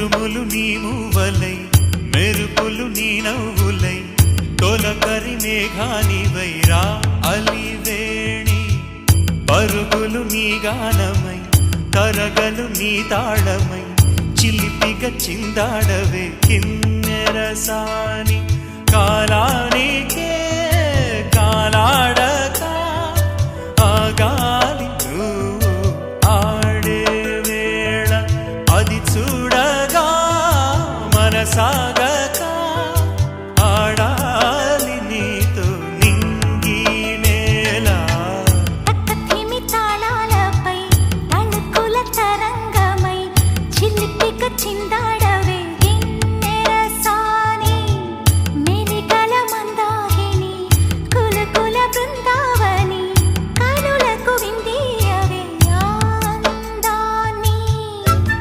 ఉరుములు నీ మూవలై మెరుపులు నీ నవ్వులై తొలకరి మేఘానివైరా అలివేణి పరుగులు నీ గానమై తరగలు నీ తాళమై చిలిపిగ చిందాడవే కిన్నెరసాని కాలానికే కాలాడక ఆగాలి నువ్వు ఆడే వేళ అది చూడగా మనసాగ